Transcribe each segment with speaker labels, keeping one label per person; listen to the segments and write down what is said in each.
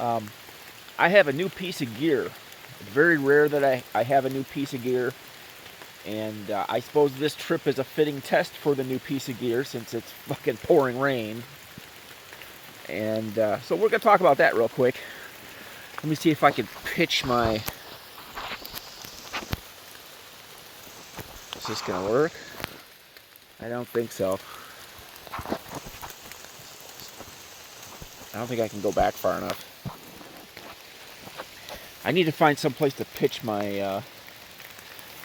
Speaker 1: I have a new piece of gear. It's very rare that I have a new piece of gear. And I suppose this trip is a fitting test for the new piece of gear since it's fucking pouring rain. And so we're going to talk about that real quick. Let me see if I can pitch my... Is this going to work? I don't think so. I don't think I can go back far enough. I need to find some place to pitch my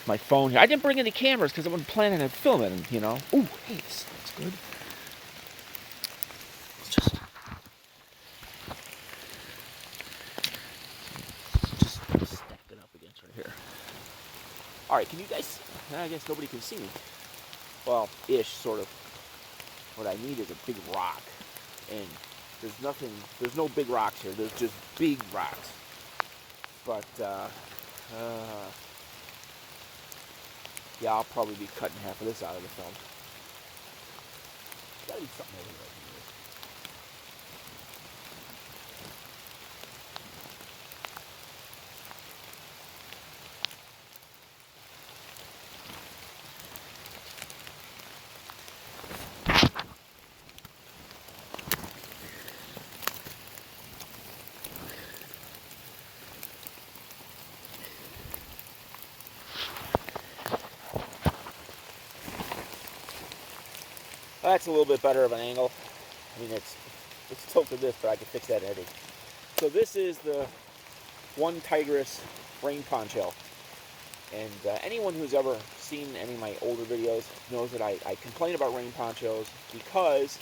Speaker 1: my phone here. I didn't bring any cameras because I wasn't planning on filming, you know. Ooh, hey, this looks good. Let's just stack it up against right here. All right, can you guys? I guess nobody can see me. Well, ish, sort of. What I need is a big rock, and there's nothing. There's no big rocks here. There's just big rocks. But yeah, I'll probably be cutting half of this out of the film. Gotta be something over there. That's a little bit better of an angle. I mean, it's tilted this, but I can fix that in editing. So this is the OneTigris rain poncho. And anyone who's ever seen any of my older videos knows that I complain about rain ponchos because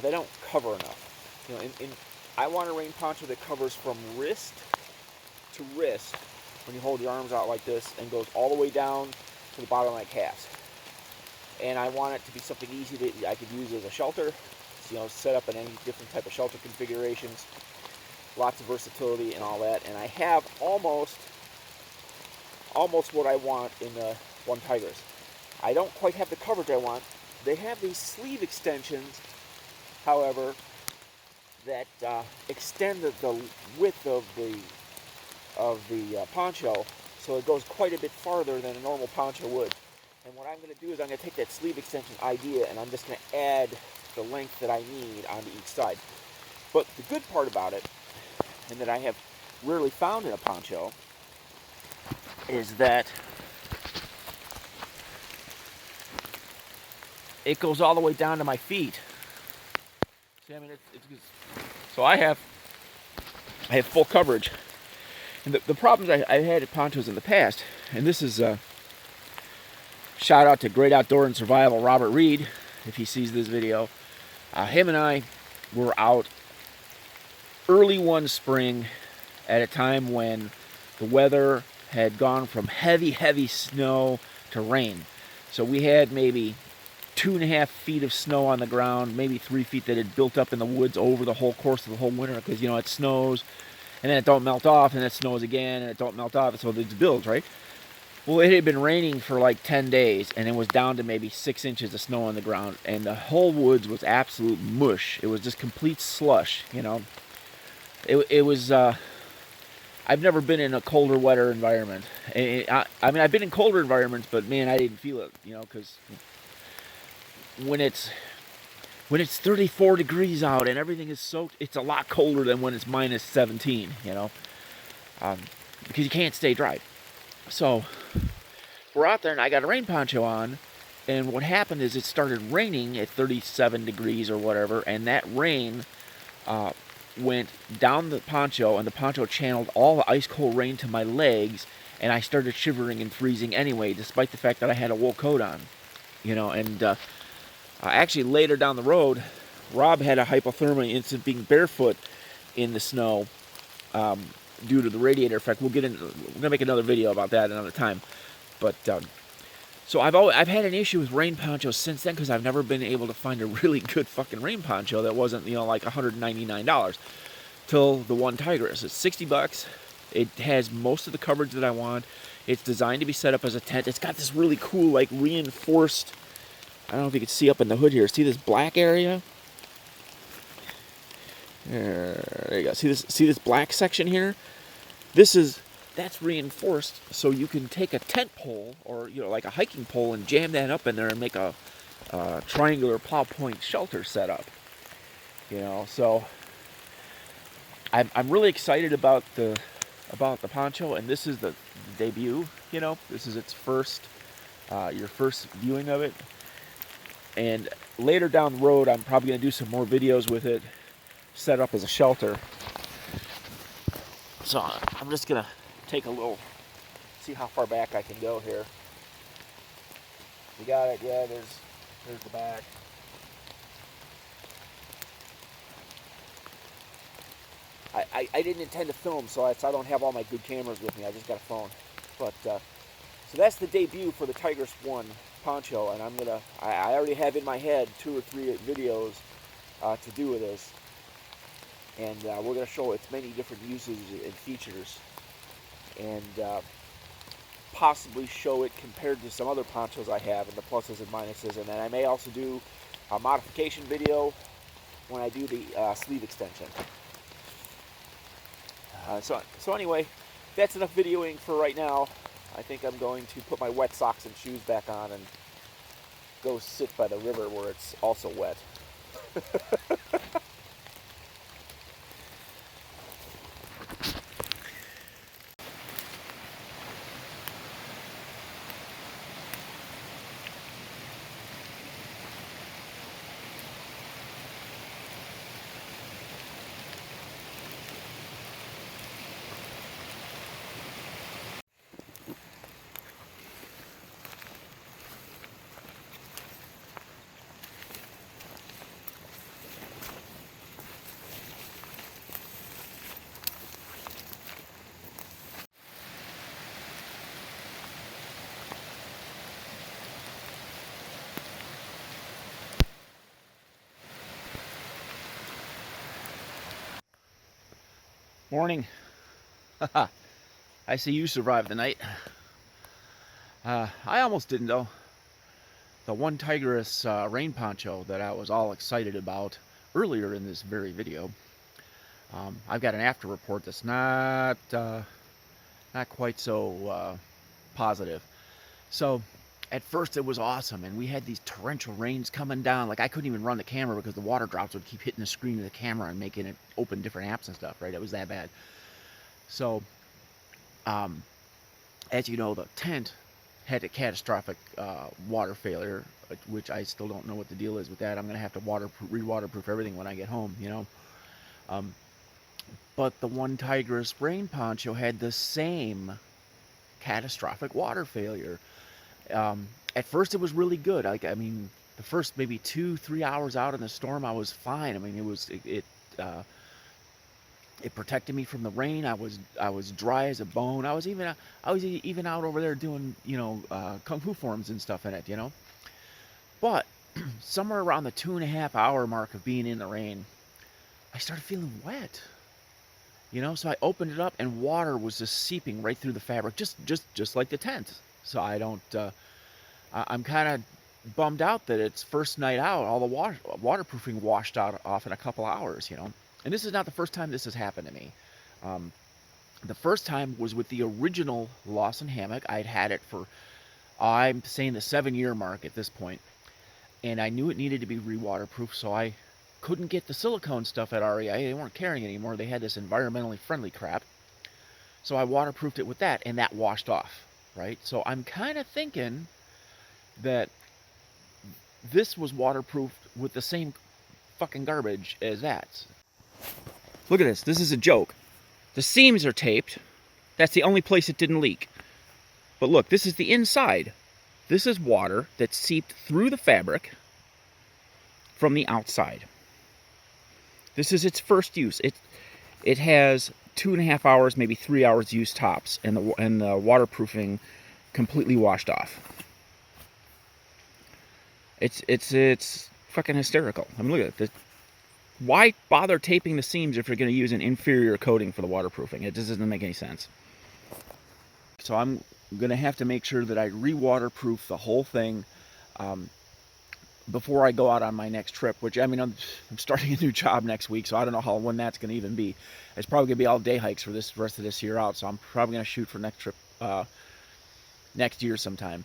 Speaker 1: they don't cover enough. You know, I want a rain poncho that covers from wrist to wrist when you hold your arms out like this and goes all the way down to the bottom of my calves. And I want it to be something easy that I could use as a shelter, you know, set up in any different type of shelter configurations, lots of versatility and all that. And I have almost what I want in the OneTigris. I don't quite have the coverage I want. They have these sleeve extensions, however, that extend the width of the poncho, so it goes quite a bit farther than a normal poncho would. And what I'm going to do is I'm going to take that sleeve extension idea and I'm just going to add the length that I need onto each side. But the good part about it, and that I have rarely found in a poncho, is that it goes all the way down to my feet. See, I mean, so I have full coverage. And the problems I've had at ponchos in the past, and this is shout out to Great Outdoor and Survival Robert Reed, if he sees this video. Him and I were out early one spring at a time when the weather had gone from heavy snow to rain. So we had maybe 2.5 feet of snow on the ground, maybe 3 feet that had built up in the woods over the whole course of the whole winter, because, you know, it snows and then it don't melt off, and it snows again and it don't melt off, so it builds, right? Well, it had been raining for like 10 days, and it was down to maybe 6 inches of snow on the ground, and the whole woods was absolute mush. It was just complete slush, you know. It was, I've never been in a colder, wetter environment. I mean, I've been in colder environments, but man, I didn't feel it, you know, because when it's 34 degrees out and everything is soaked, it's a lot colder than when it's minus 17, you know, because you can't stay dry. So we're out there and I got a rain poncho on, and what happened is it started raining at 37 degrees or whatever, and that rain went down the poncho, and the poncho channeled all the ice cold rain to my legs, and I started shivering and freezing anyway, despite the fact that I had a wool coat on, you know. And actually later down the road, Rob had a hypothermia incident being barefoot in the snow, due to the radiator effect. We're gonna make another video about that another time. But so I've had an issue with rain ponchos since then, because I've never been able to find a really good fucking rain poncho that wasn't, you know, like $199 till the OneTigris. It's $60. It has most of the coverage that I want. It's designed to be set up as a tent. It's got this really cool, like, reinforced, I don't know if you can see up in the hood here. See this black area? There you go. See this black section here? That's reinforced so you can take a tent pole or like a hiking pole and jam that up in there and make a triangular plow point shelter setup. So I'm really excited about the Poncho, and this is the debut. This is its your first viewing of it. And later down the road, I'm probably going to do some more videos with it set up as a shelter. So I'm just going to take a little, see how far back I can go here. You got it, yeah, there's the back. I didn't intend to film, so I don't have all my good cameras with me. I just got a phone. But so that's the debut for the Tigris 1 Poncho, and I already have in my head 2 or 3 videos to do with this, and we're going to show its many different uses and features, and possibly show it compared to some other ponchos I have and the pluses and minuses, and then I may also do a modification video when I do the sleeve extension. So anyway, that's enough videoing for right now. I think I'm going to put my wet socks and shoes back on and go sit by the river where it's also wet. Morning. I see you survived the night. I almost didn't though. The OneTigris rain poncho that I was all excited about earlier in this very video. I've got an after report that's not quite so positive. So at first it was awesome, and we had these torrential rains coming down. Like I couldn't even run the camera because the water drops would keep hitting the screen of the camera and making it open different apps and stuff, right? It was that bad. So as you know, the tent had a catastrophic water failure, which I still don't know what the deal is with that. I'm going to have to re-waterproof everything when I get home, But the OneTigris rain poncho had the same catastrophic water failure. At first it was really good. I mean, the first maybe 2-3 hours out in the storm, I was fine. I mean, it protected me from the rain. I was dry as a bone. I was even out over there doing kung fu forms and stuff in it, But somewhere around the 2.5 hour mark of being in the rain, I started feeling wet. So I opened it up and water was just seeping right through the fabric, just like the tent. So I'm kind of bummed out that it's first night out, all the waterproofing washed off in a couple hours, And this is not the first time this has happened to me. The first time was with the original Lawson hammock. I'd had it for, I'm saying the 7-year mark at this point, and I knew it needed to be re-waterproof, so I couldn't get the silicone stuff at REI. They weren't carrying it anymore. They had this environmentally friendly crap. So I waterproofed it with that, and that washed off, right? So I'm kind of thinking that this was waterproofed with the same fucking garbage as that. Look at this. This is a joke. The seams are taped. That's the only place it didn't leak. But look, this is the inside. This is water that seeped through the fabric from the outside. This is its first use. It has 2.5 hours, maybe 3 hours use tops, and the waterproofing completely washed off. It's fucking hysterical. I mean, look at it. Why bother taping the seams if you're going to use an inferior coating for the waterproofing? It just doesn't make any sense. So I'm going to have to make sure that I re-waterproof the whole thing before I go out on my next trip, which, I mean, I'm starting a new job next week, so I don't know when that's going to even be. It's probably going to be all day hikes for this rest of this year out, so I'm probably going to shoot for next trip next year sometime.